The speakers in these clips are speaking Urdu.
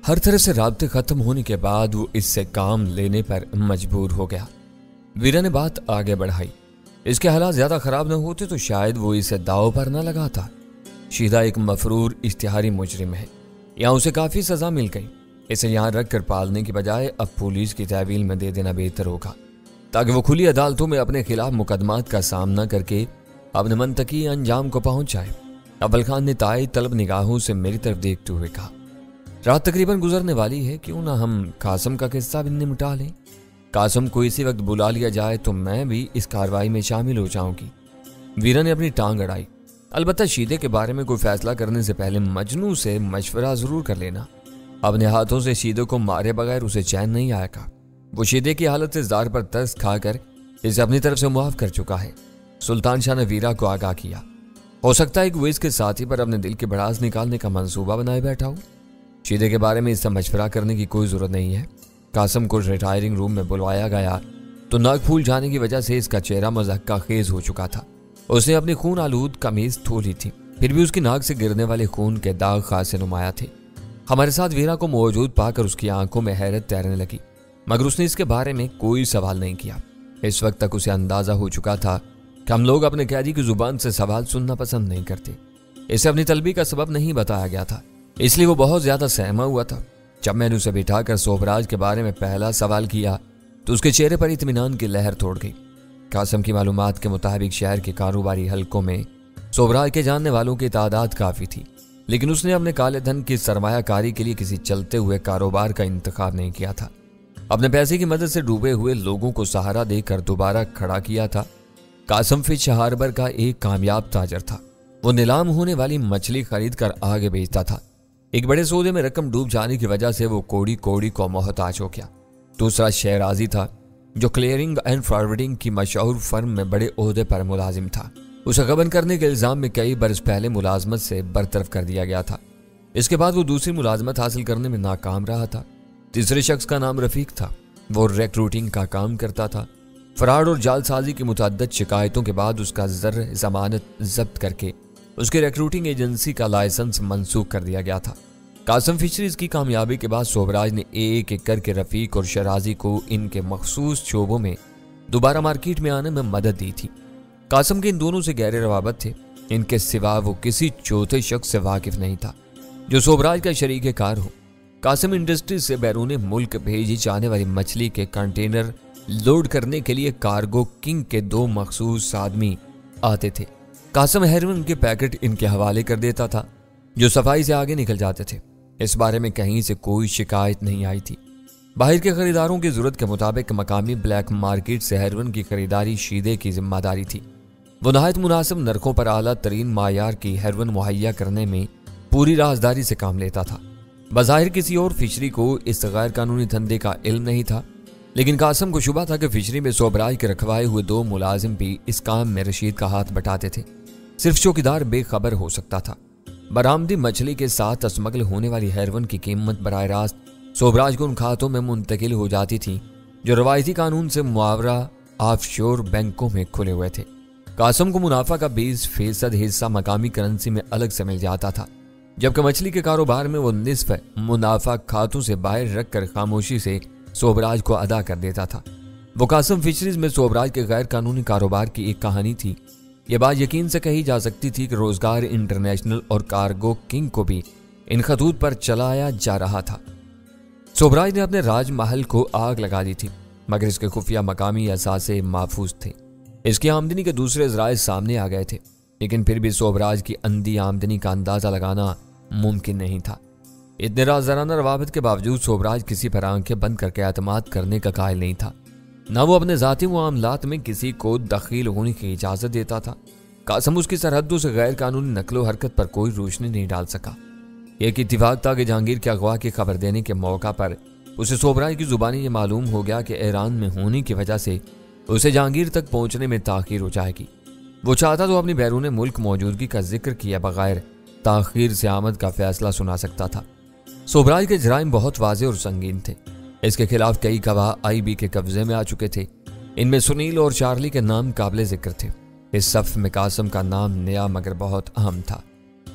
ہر طرح سے رابطے ختم ہونے کے بعد وہ اس سے کام لینے پر مجبور ہو گیا۔ ویرا نے بات آگے بڑھائی۔ اس کے حالات زیادہ خراب نہ ہوتے تو شاید وہ اسے داؤ پر نہ لگاتا۔ شیدا ایک مفرور اشتہاری مجرم ہے، یہاں اسے کافی سزا مل گئی۔ اسے یہاں رکھ کر پالنے کی بجائے اب پولیس کی تحویل میں دے دینا بہتر ہوگا، تاکہ وہ کھلی عدالتوں میں اپنے خلاف مقدمات کا سامنا کر کے اپنے منطقی انجام کو پہنچ جائے۔ اول خان نے تائید طلب نگاہوں سے میری طرف دیکھتے ہوئے کہا، رات تقریباً گزرنے والی ہے، کیوں نہ ہم قاسم کا قصہ بھی نمٹا لیں؟ قاسم کو اسی وقت بلا لیا جائے تو میں بھی اس کارروائی میں شامل ہو جاؤں گی۔ ویرا نے اپنی ٹانگ اڑائی۔ البتہ شیدے کے بارے میں کوئی فیصلہ کرنے سے پہلے مجنوں سے مشورہ ضرور کر لینا۔ اپنے ہاتھوں سے شیدے کو مارے بغیر اسے چین نہیں آئے گا۔ وہ شیدے کی حالت سے زار پر ترس کھا کر اسے اپنی طرف سے معاف کر چکا ہے۔ سلطان شاہ نے ویرا کو آگاہ کیا، ہو سکتا ہے کہ وہ اس کے ساتھی پر اپنے دل کی بھڑاس نکالنے کا منصوبہ بنائے بیٹھا ہو۔ شیدے کے بارے میں اس سے مشورہ کرنے کی کوئی ضرورت نہیں ہے۔ قاسم کو ریٹائرنگ روم میں بلوایا گیا تو ناک پھول جانے کی وجہ سے اس کا چہرہ مضحکہ خیز ہو چکا تھا۔ اس نے اپنی خون آلود قمیض دھو لی تھی، پھر بھی اس کی ناک سے گرنے والے خون کے داغ خاصے نمایاں تھے۔ ہمارے ساتھ ویرا کو موجود پا کر اس کی آنکھوں میں حیرت تیرنے لگی، مگر اس نے اس کے بارے میں کوئی سوال نہیں کیا۔ اس وقت تک اسے اندازہ ہو چکا تھا کہ ہم لوگ اپنے قیدی کی زبان سے سوال سننا پسند نہیں کرتے۔ اسے اپنی طلبی کا سبب نہیں بتایا گیا تھا، اس لیے وہ بہت زیادہ سہما ہوا تھا۔ جب میں نے اسے بٹھا کر سوبراج کے بارے میں پہلا سوال کیا تو اس کے چہرے پر اطمینان کی لہر توڑ گئی۔ قاسم کی معلومات کے مطابق شہر کے کاروباری حلقوں میں سوبراج کے جاننے والوں کی تعداد کافی تھی، لیکن اس نے اپنے کالے دھن کی سرمایہ کاری کے لیے کسی چلتے ہوئے کاروبار کا انتخاب نہیں کیا تھا۔ اپنے پیسے کی مدد سے ڈوبے ہوئے لوگوں کو سہارا دے کر دوبارہ کھڑا کیا تھا۔ قاسم فش ہاربر کا ایک کامیاب تاجر تھا۔ وہ نیلام ہونے والی مچھلی خرید کر آگے بیچتا تھا۔ ایک بڑے سودے میں رقم ڈوب جانے کی وجہ سے وہ کوڑی کوڑی کو محتاج ہو گیا۔ دوسرا شہرازی تھا جو کلیئرنگ اینڈ فارورڈنگ کی مشہور فرم میں بڑے عہدے پر ملازم تھا۔ اسے غبن کرنے کے الزام میں کئی برس پہلے ملازمت سے برطرف کر دیا گیا تھا۔ اس کے بعد وہ دوسری ملازمت حاصل کرنے میں ناکام رہا تھا۔ تیسرے شخص کا نام رفیق تھا۔ وہ ریکروٹنگ کا کام کرتا تھا۔ فراڈ اور جعل سازی کی متعدد شکایتوں کے بعد اس کا زر ضمانت ضبط کر کے اس کی ریکروٹنگ ایجنسی کا لائسنس منسوخ کر دیا گیا تھا۔ قاسم فشریز کی کامیابی کے بعد سوبراج نے ایک ایک کر کے رفیق اور شرازی کو ان کے مخصوص شعبوں میں دوبارہ مارکیٹ میں آنے میں مدد دی تھی۔ قاسم کے ان دونوں سے گہرے روابط تھے، ان کے سوا وہ کسی چوتھے شخص سے واقف نہیں تھا جو سوبراج کا شریک کار ہو۔ قاسم انڈسٹری سے بیرون ملک بھیجی جانے والی مچھلی کے کنٹینر لوڈ کرنے کے لیے کارگو کنگ کے 2 مخصوص آدمی آتے تھے۔ قاسم ہیروئن کے پیکٹ ان کے حوالے کر دیتا تھا جو صفائی سے آگے نکل جاتے تھے۔ اس بارے میں کہیں سے کوئی شکایت نہیں آئی تھی۔ باہر کے خریداروں کی ضرورت کے مطابق مقامی بلیک مارکیٹ سے ہیروئن کی خریداری شیدے کی ذمہ داری تھی۔ وہ نہایت مناسب نرخوں پر اعلیٰ ترین معیار کی ہیروئن مہیا کرنے میں پوری رازداری سے کام لیتا تھا۔ بظاہر کسی اور فشری کو اس غیر قانونی دھندے کا علم نہیں تھا، لیکن قاسم کو شبہ تھا کہ فشری میں سوبراج کے رکھوائے ہوئے 2 ملازم بھی اس کام میں رشید کا ہاتھ بٹاتے تھے۔ صرف چوکیدار بے خبر ہو سکتا تھا۔ برآمدی مچھلی کے ساتھ اسمگل ہونے والی ہیروئن کی قیمت براہ راست سوبراج کو ان کھاتوں میں منتقل ہو جاتی تھی جو روایتی قانون سے معاورہ آف شور بینکوں میں کھلے ہوئے تھے۔ قاسم کو منافع کا 20% حصہ مقامی کرنسی میں الگ سے مل جاتا تھا، جبکہ مچھلی کے کاروبار میں وہ نصف منافع کھاتوں سے باہر رکھ کر خاموشی سے سوبراج کو ادا کر دیتا تھا۔ وہ قاسم فشریز میں سوبراج کے غیر قانونی کاروبار کی ایک کہانی تھی۔ یہ بات یقین سے کہی جا سکتی تھی کہ روزگار انٹرنیشنل اور کارگو کنگ کو بھی ان خطوط پر چلایا جا رہا تھا۔ سوبراج نے اپنے راج محل کو آگ لگا دی تھی، مگر اس کے خفیہ مقامی اثاثے محفوظ تھے۔ اس کی آمدنی کے دوسرے ذرائع سامنے آ گئے تھے، لیکن پھر بھی سوبراج کی اندھی آمدنی کا اندازہ لگانا ممکن نہیں تھا۔ اتنے رازدارانہ روابط کے باوجود سوبراج کسی پر آنکھیں بند کر کے اعتماد کرنے کا قائل نہیں تھا، نہ وہ اپنے ذاتی معاملات میں کسی کو دخیل ہونے کی اجازت دیتا تھا۔ قاسم اس کی سرحدوں سے غیر قانونی نقل و حرکت پر کوئی روشنی نہیں ڈال سکا۔ ایک اتفاق تھا کہ جہانگیر کے اغوا کی خبر دینے کے موقع پر اسے سوبراج کی زبانی یہ معلوم ہو گیا کہ ایران میں ہونے کی وجہ سے اسے جہانگیر تک پہنچنے میں تاخیر ہو جائے گی۔ وہ چاہتا تو اپنی بیرون ملک موجودگی کا ذکر کیا بغیر تاخیر سے آمد کا فیصلہ سنا سکتا تھا۔ سوبراج کے جرائم بہت واضح اور سنگین تھے۔ اس کے خلاف کئی گواہ آئی بی کے قبضے میں آ چکے تھے۔ ان میں سنیل اور چارلی کے نام قابل ذکر تھے۔ اس صف میں قاسم کا نام نیا مگر بہت اہم تھا۔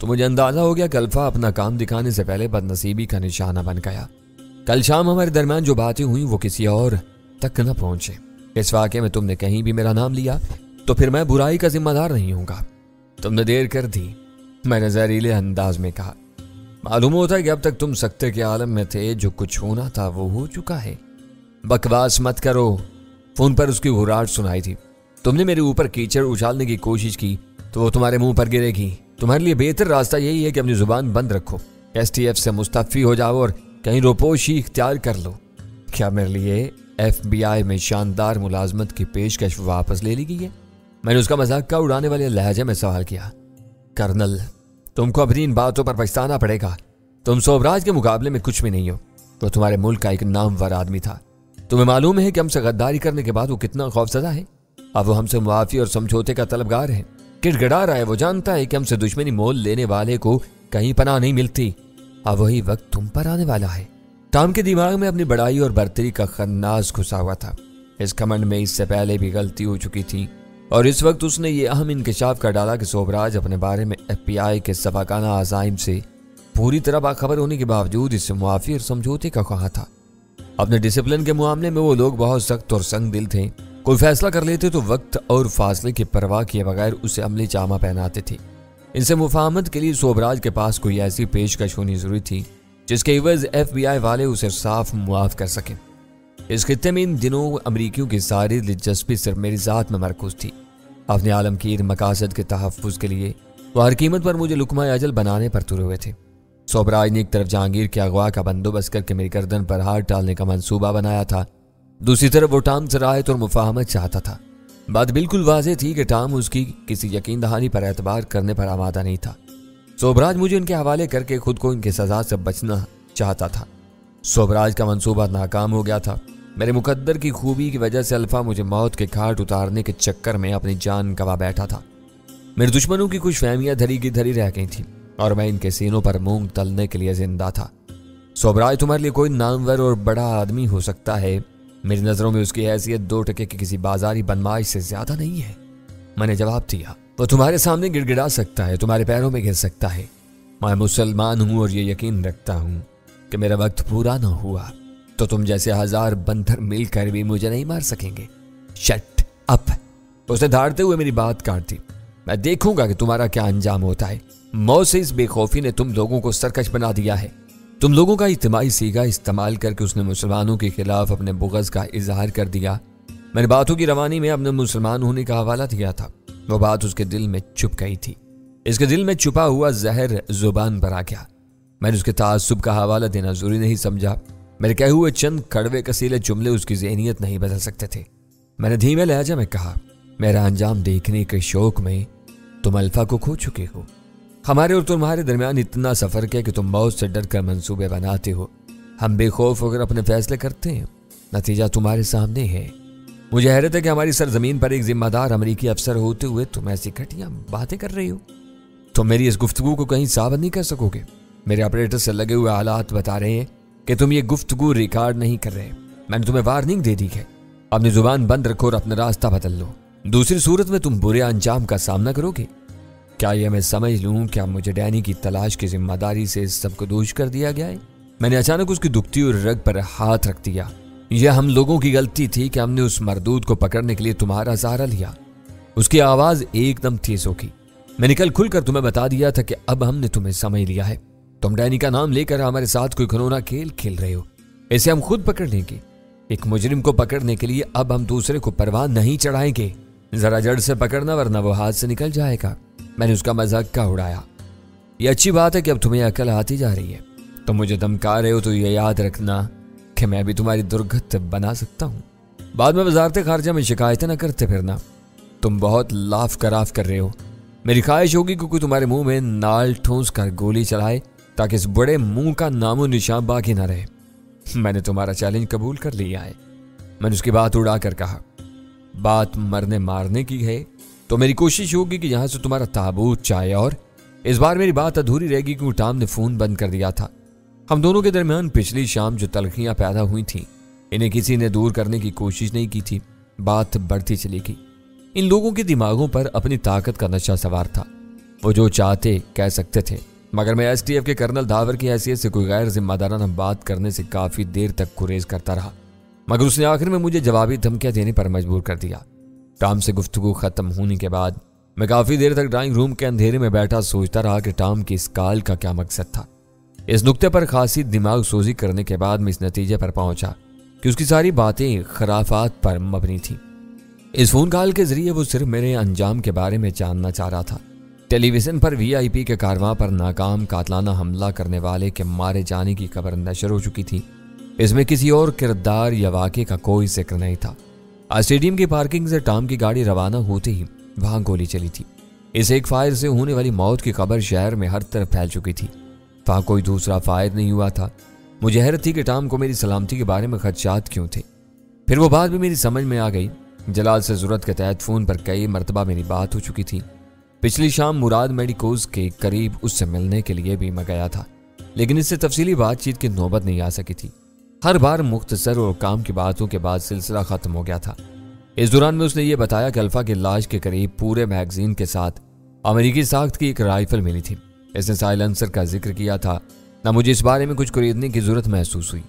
تو مجھے اندازہ ہو گیا کہ الفا اپنا کام دکھانے سے پہلے بدنصیبی کا نشانہ بن گیا۔ کل شام ہمارے درمیان جو باتیں ہوئیں وہ کسی اور تک نہ پہنچے۔ اس واقعے میں تم نے کہیں بھی میرا نام لیا تو پھر میں برائی کا ذمہ دار نہیں ہوں گا۔ تم نے دیر کر دی، میں نے زہریلے انداز میں کہا۔ معلوم ہوتا ہے کہ اب تک تم سکتے کے عالم میں تھے، جو کچھ ہونا تھا وہ ہو چکا ہے۔ بکواس مت کرو۔ فون پر اس کی گھراہٹ سنائی تھی۔ تم نے میرے اوپر کیچڑ اچھالنے کی کوشش کی تو وہ تمہارے منہ پر گرے گی۔ تمہارے لیے بہتر راستہ یہی ہے کہ اپنی زبان بند رکھو، ایس ٹی ایف سے مستعفی ہو جاؤ اور کہیں روپوشی اختیار کر لو۔ کیا میرے لیے ایف بی آئی میں شاندار ملازمت کی پیشکش واپس لے لی گئی ہے؟ میں نے اس کا مذاق کا اڑانے والے لہجے میں سوال کیا۔ کرنل، تم کو اپنی ان باتوں پر پچھتانا پڑے گا۔ تم سوبراج کے مقابلے میں کچھ بھی نہیں ہو۔ وہ تمہارے ملک کا ایک نامور آدمی تھا۔ تمہیں معلوم ہے کہ ہم سے غداری کرنے کے بعد وہ کتنا خوفزدہ ہے۔ اب وہ ہم سے معافی اور سمجھوتے کا طلبگار ہے۔ گڑ گڑا رہا ہے۔ وہ جانتا ہے کہ ہم سے دشمنی مول لینے والے کو کہیں پناہ نہیں ملتی۔ اب وہی وقت تم پر آنے والا ہے۔ ٹام کے دماغ میں اپنی بڑائی اور برتری کا خناس گھسا ہوا تھا۔ اس کمنڈ میں اس سے پہلے بھی غلطی ہو چکی تھی اور اس وقت اس نے یہ اہم انکشاف کر ڈالا کہ سوبراج اپنے بارے میں ایف بی آئی کے سفاکانہ عزائم سے پوری طرح باخبر ہونے کے باوجود اس سے معافی اور سمجھوتے کا خواہاں تھا۔ اپنے ڈسپلن کے معاملے میں وہ لوگ بہت سخت اور سنگ دل تھے۔ کوئی فیصلہ کر لیتے تو وقت اور فاصلے کی پرواہ کیے بغیر اسے عملی جامہ پہناتے تھے۔ ان سے مفاہمت کے لیے سوبراج کے پاس کوئی ایسی پیشکش ہونی ضروری تھی جس کے عوض ایف بی آئی والے اسے صاف معاف کر سکیں۔ اس خطے میں ان دنوں امریکیوں کی ساری دلچسپی صرف میری ذات میں مرکوز تھی۔ اپنے عالمگیر مقاصد کے تحفظ کے لیے وہ ہر قیمت پر مجھے لقمہ اجل بنانے پر تلے ہوئے تھے۔ سوبراج نے ایک طرف جہانگیر کے اغوا کا بندوبست کر کے میری گردن پر ہاتھ ڈالنے کا منصوبہ بنایا تھا، دوسری طرف وہ ٹام سے رعایت اور مفاہمت چاہتا تھا۔ بات بالکل واضح تھی کہ ٹام اس کی کسی یقین دہانی پر اعتبار کرنے پر آمادہ نہیں تھا۔ سوبراج مجھے ان کے حوالے کر کے خود کو ان کی سزا سے بچنا چاہتا تھا۔ سوبراج کا منصوبہ ناکام ہو گیا تھا۔ میرے مقدر کی خوبی کی وجہ سے الفا مجھے موت کے گھاٹ اتارنے کے چکر میں اپنی جان گنوا بیٹھا تھا۔ میرے دشمنوں کی کچھ فہمیاں دھری کی دھری رہ گئی تھیں اور میں ان کے سینوں پر مونگ تلنے کے لیے زندہ تھا۔ سوبراج تمہارے لیے کوئی نامور اور بڑا آدمی ہو سکتا ہے، میری نظروں میں اس کی حیثیت 2 ٹکے کی کسی بازاری بدماش سے زیادہ نہیں ہے۔ میں نے جواب دیا، وہ تمہارے سامنے گڑ گڑا سکتا ہے، تمہارے پیروں میں گر سکتا ہے۔ میں مسلمان ہوں اور یہ یقین رکھتا ہوں کہ میرا وقت پورا نہ ہوا تو تم جیسے 1000 بندر مل کر بھی مجھے نہیں مار سکیں گے۔ Shut up! اس نے دھاڑتے ہوئے میری بات کاٹ دی۔ میں دیکھوں گا کہ تمہارا کیا انجام ہوتا ہے۔ موت سے اس بے خوفی نے تم لوگوں کو سرکش بنا دیا ہے۔ تم لوگوں کا اجتماعی سیگا استعمال کر کے اس نے مسلمانوں کے خلاف اپنے بغض کا اظہار کر دیا۔ میں نے باتوں کی روانی میں اپنے مسلمان ہونے کا حوالہ دیا تھا۔ وہ بات اس کے دل میں چھپ گئی تھی۔ اس کے دل میں چھپا ہوا زہر زبان پر آ گیا۔ میں نے اس کے تعصب کا حوالہ دینا ضروری نہیں سمجھا۔ میرے کہے ہوئے چند کڑوے کسیلے جملے اس کی ذہنیت نہیں بدل سکتے تھے۔ میں نے دھیمے لہجے میں کہا، میرا انجام دیکھنے کے شوق میں تم الفا کو کھو چکے ہو۔ ہمارے اور تمہارے درمیان اتنا سفر کیا کہ تم موت سے ڈر کر منصوبے بناتے ہو، ہم بے خوف ہو کر اپنے فیصلے کرتے ہیں۔ نتیجہ تمہارے سامنے ہے۔ مجھے حیرت ہے کہ ہماری سرزمین پر ایک ذمہ دار امریکی افسر ہوتے ہوئے تم ایسی گھٹیا باتیں کر رہی ہو۔ تم میری اس گفتگو کو کہیں ثابت نہیں کر سکو گے۔ میرے آپریٹر سے لگے ہوئے حالات بتا رہے ہیں کہ تم یہ گفتگو ریکارڈ نہیں کر رہے۔ میں نے تمہیں وارننگ دے دی ہے، اپنی زبان بند رکھو اور اپنا راستہ بدل لو، دوسری صورت میں تم برے انجام کا سامنا کرو گے۔ کیا یہ میں سمجھ لوں کہ اب مجھے ڈینی کی تلاش کی ذمہ داری سے سب کو دوش کر دیا گیا ہے؟ میں نے اچانک اس کی دکھتی ہوئی رگ پر ہاتھ رکھ دیا۔ یہ ہم لوگوں کی غلطی تھی کہ ہم نے اس مردود کو پکڑنے کے لیے تمہارا سہارا لیا۔ اس کی آواز ایک دم تیز ہو گئی۔ میں نے کل کھل کر تمہیں بتا دیا تھا کہ اب ہم نے تمہیں سمجھ لیا ہے۔ تم ڈینی کا نام لے کر ہمارے ساتھ کوئی گھنونا کھیل کھیل رہے ہو۔ اسے ہم خود پکڑ لیں گے۔ ایک مجرم کو پکڑنے کے لیے اب ہم دوسرے کو پروان نہیں چڑھائیں گے۔ ذرا جڑ سے پکڑنا ورنہ وہ ہاتھ سے نکل جائے گا۔ میں نے اس کا مذاق کا اڑایا۔ یہ اچھی بات ہے کہ اب تمہیں عقل آتی جا رہی ہے۔ تم مجھے دھمکا رہے ہو تو یہ یاد رکھنا کہ میں بھی تمہاری درگت بنا سکتا ہوں۔ بعد میں وزارت خارجہ میں شکایتیں نہ کرتے پھرنا۔ تم بہت لاف کراف کر رہے ہو۔ میری خواہش ہوگی کہ کوئی تمہارے منہ میں نال ٹھونس کر گولی چلائے تاکہ اس بڑے منہ کا نام و نشان باقی نہ رہے۔ میں نے تمہارا چیلنج قبول کر لیا ہے۔ میں نے اس کی بات اڑا کر کہا، بات مرنے مارنے کی ہے تو میری کوشش ہوگی کہ یہاں سے تمہارا تابوت چاہے۔ اور اس بار میری بات ادھوری رہے گی کیونکہ ٹام نے فون بند کر دیا تھا۔ ہم دونوں کے درمیان پچھلی شام جو تلخیاں پیدا ہوئی تھیں انہیں کسی نے دور کرنے کی کوشش نہیں کی تھی۔ بات بڑھتی چلی گئی۔ ان لوگوں کے دماغوں پر اپنی طاقت کا نشہ سوار تھا۔ وہ جو چاہتے کہہ سکتے تھے، مگر میں ایس ٹی ایف کے کرنل داور کی حیثیت سے کوئی غیر ذمہ دارانہ بات کرنے سے کافی دیر تک گریز کرتا رہا، مگر اس نے آخر میں مجھے جوابی دھمکیاں دینے پر مجبور کر دیا۔ ٹام سے گفتگو ختم ہونے کے بعد میں کافی دیر تک ڈرائنگ روم کے اندھیرے میں بیٹھا سوچتا رہا کہ ٹام کی اس کال کا کیا مقصد تھا۔ اس نقطے پر خاصی دماغ سوزی کرنے کے بعد میں اس نتیجے پر پہنچا کہ اس کی ساری باتیں خرافات پر مبنی تھیں۔ اس فون کال کے ذریعے وہ صرف میرے انجام کے بارے میں جاننا چاہ رہا تھا۔ ٹیلی ویژن پر وی آئی پی کے کارواں پر ناکام قاتلانہ حملہ کرنے والے کے مارے جانے کی خبر نشر ہو چکی تھی۔ اس میں کسی اور کردار یا واقعے کا کوئی ذکر نہیں تھا۔ اسٹیڈیم کی پارکنگ سے ٹام کی گاڑی روانہ ہوتے ہی وہاں گولی چلی تھی۔ اس ایک فائر سے ہونے والی موت کی خبر شہر میں ہر طرف پھیل چکی تھی۔ وہاں کوئی دوسرا فائر نہیں ہوا تھا۔ مجھے حیرت تھی کہ ٹام کو میری سلامتی کے بارے میں خدشات کیوں تھے۔ پھر وہ بات بھی میری سمجھ میں آ گئی۔ جلال سے ضرورت کے تحت فون پر کئی مرتبہ میری بات ہو چکی تھی۔ پچھلی شام مراد میڈیکوز کے قریب اس سے ملنے کے لیے بھی میں گیا تھا، لیکن اس سے تفصیلی بات چیت کی نوبت نہیں آ سکی تھی۔ ہر بار مختصر اور کام کی باتوں کے بعد سلسلہ ختم ہو گیا تھا۔ اس دوران میں اس نے یہ بتایا کہ الفا کی لاش کے قریب پورے میگزین کے ساتھ امریکی ساخت کی ایک رائفل ملی تھی۔ اس نے سائلنسر کا ذکر کیا تھا، نہ مجھے اس بارے میں کچھ خریدنے کی ضرورت محسوس ہوئی۔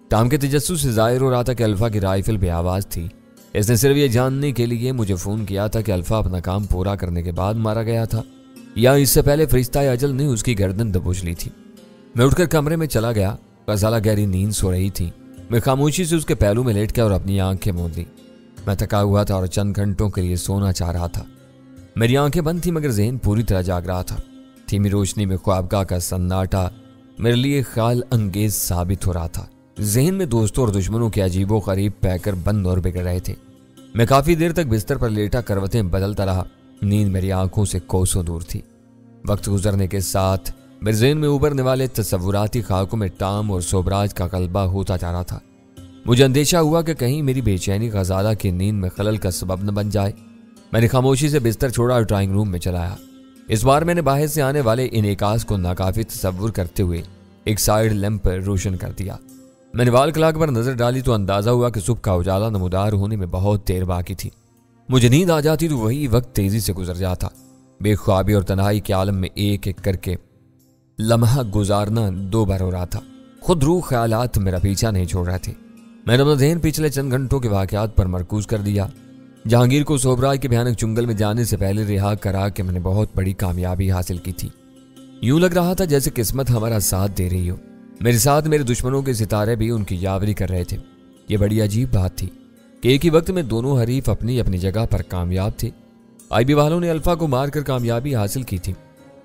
ٹام کے تجسس سے ظاہر ہو رہا تھا کہ الفا کی رائفل بے آواز تھی۔ اس نے صرف یہ جاننے کے لیے مجھے فون کیا تھا کہ الفا اپنا کام پورا کرنے کے بعد مارا گیا تھا یا اس سے پہلے فرشتہ اجل نے اس کی گردن دبوچ لی تھی۔ میں اٹھ کر کمرے میں چلا گیا۔ غزالہ گہری نیند سو رہی تھی۔ میں خاموشی سے اس کے پہلو میں لیٹ گیا اور اپنی آنکھیں موند لی۔ میں تھکا ہوا تھا اور چند گھنٹوں کے لیے سونا چاہ رہا تھا۔ میری آنکھیں بند تھی مگر ذہن پوری طرح جاگ رہا تھا۔ دھیمی روشنی میں خوابگاہ کا سناٹا میرے لیے خیال انگیز ثابت ہو رہا تھا۔ ذہن میں دوستوں اور دشمنوں کے عجیب و غریب پیکر بند اور بگڑ رہے تھے۔ میں کافی دیر تک بستر پر لیٹا کروٹیں بدلتا رہا۔ نیند میری آنکھوں سے کوسوں دور تھی۔ وقت گزرنے کے ساتھ میرے ذہن میں ابھرنے والے تصوراتی خاکوں میں ٹام اور سوبراج کا غلبہ ہوتا جا رہا تھا۔ مجھے اندیشہ ہوا کہ کہیں میری بے چینی غزالہ کی نیند میں خلل کا سبب نہ بن جائے۔ میں نے خاموشی سے بستر چھوڑا اور ڈرائنگ روم میں چلا آیا۔ اس بار میں نے باہر سے آنے والے انعکاس کو ناکافی تصور کرتے ہوئے ایک سائیڈ لیمپ روشن کر دیا۔ میں نے وال کلاک پر نظر ڈالی تو اندازہ ہوا کہ صبح کا اجالا نمودار ہونے میں بہت دیر باقی تھی۔ مجھے نیند آ جاتی تو وہی وقت تیزی سے گزر جاتا۔ بے خوابی اور تنہائی کے عالم میں ایک ایک کر کے لمحہ گزارنا دو بار ہو رہا تھا۔ خود روح خیالات میرا پیچھا نہیں چھوڑ رہے تھے۔ میں نے اپنا ذہن پچھلے چند گھنٹوں کے واقعات پر مرکوز کر دیا۔ جہانگیر کو سوبراج کے بھیانک چنگل میں جانے سے پہلے رہا کرا کہ میں نے بہت بڑی کامیابی حاصل کی تھی۔ یوں لگ رہا تھا جیسے قسمت ہمارا ساتھ دے رہی ہو۔ میرے ساتھ میرے دشمنوں کے ستارے بھی ان کی یاوری کر رہے تھے۔ یہ بڑی عجیب بات تھی کہ ایک ہی وقت میں دونوں حریف اپنی اپنی جگہ پر کامیاب تھے۔ آئی بی والوں نے الفا کو مار کر کامیابی حاصل کی تھی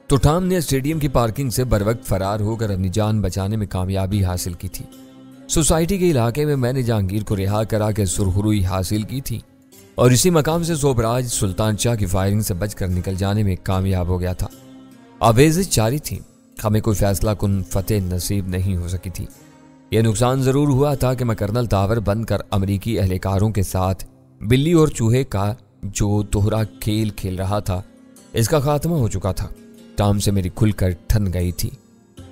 تو ٹام نے اسٹیڈیم کی پارکنگ سے بروقت فرار ہو کر اپنی جان بچانے میں کامیابی حاصل کی تھی۔ سوسائٹی کے علاقے میں نے جہانگیر کو رہا کرا کے سرخروئی حاصل کی تھی اور اسی مقام سے سوبراج سلطان شاہ کی فائرنگ سے بچ کر نکل جانے میں کامیاب ہو گیا تھا۔ آویزیں جاری تھی، ہمیں کوئی فیصلہ کن فتح نصیب نہیں ہو سکی تھی۔ یہ نقصان ضرور ہوا تھا کہ میں کرنل داور بن کر امریکی اہلکاروں کے ساتھ بلی اور چوہے کا جو دوہرا کھیل کھیل رہا تھا اس کا خاتمہ ہو چکا تھا۔ ٹام سے میری کھل کر ٹھن گئی تھی۔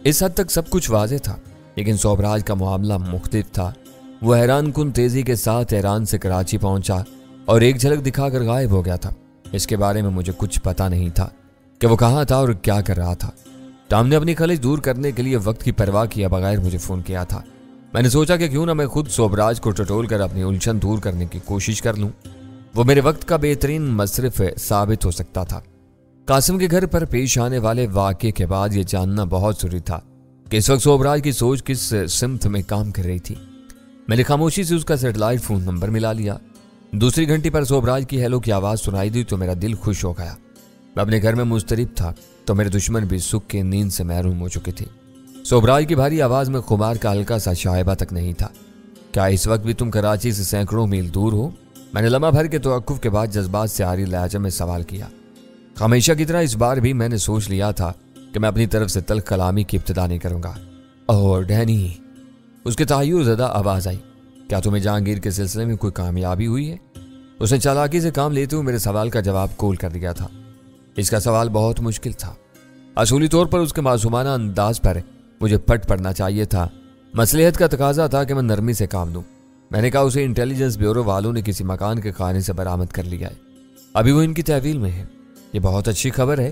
اس حد تک سب کچھ واضح تھا، لیکن سوبراج کا معاملہ مختلف تھا۔ وہ حیران کن تیزی کے ساتھ ایران سے کراچی پہنچا اور ایک جھلک دکھا کر غائب ہو گیا تھا۔ اس کے بارے میں مجھے کچھ پتا نہیں تھا کہ وہ کہاں تھا اور کیا کر رہا تھا۔ ٹام نے اپنی خلش دور کرنے کے لیے وقت کی پرواہ کیا بغیر مجھے فون کیا تھا۔ میں نے سوچا کہ کیوں نہ میں خود سوبراج کو ٹٹول کر اپنی الجھن دور کرنے کی کوشش کر لوں۔ وہ میرے وقت کا بہترین مصرف ثابت ہو سکتا تھا۔ قاسم کے گھر پر پیش آنے والے واقعے کے بعد یہ جاننا بہت ضروری تھا کہ اس وقت سوبراج کی سوچ کس سمت میں کام کر رہی تھی۔ میں نے خاموشی سے اس کا سیٹلائٹ فون نمبر ملا لیا۔ دوسری گھنٹی پر سوبراج کی ہیلو کی آواز سنائی دی تو میرا دل خوش ہو گیا۔ میں اپنے گھر میں مضطرب تھا تو میرے دشمن بھی سکھ کی نیند سے محروم ہو چکے تھے۔ سوبراج کی بھاری آواز میں خمار کا ہلکا سا شائبہ تک نہیں تھا۔ کیا اس وقت بھی تم کراچی سے سینکڑوں میل دور ہو؟ میں نے لمحہ بھر کے توقف کے بعد جذبات سے عاری لہجے میں سوال کیا۔ ہمیشہ کی طرح اس بار بھی میں نے سوچ لیا تھا کہ میں اپنی طرف سے تلخ کلامی کی ابتدا نہیں کروں گا۔ اور ڈینی، اس کے تحیر زدہ آواز آئی، کیا تمہیں جہانگیر کے سلسلے میں کوئی کامیابی ہوئی ہے؟ اس نے چالاکی سے کام لیتے ہوئے میرے سوال کا جواب کول کر دیا تھا۔ اس کا سوال بہت مشکل تھا۔ اصولی طور پر اس کے معصومانہ انداز پر مجھے پٹ پڑنا چاہیے تھا۔ مصلحت کا تقاضا تھا کہ میں نرمی سے کام دوں۔ میں نے کہا اسے انٹیلیجنس بیورو والوں نے کسی مکان کے خانے سے برآمد کر لیا ہے، ابھی وہ ان کی تحویل میں ہے۔ یہ بہت اچھی خبر ہے۔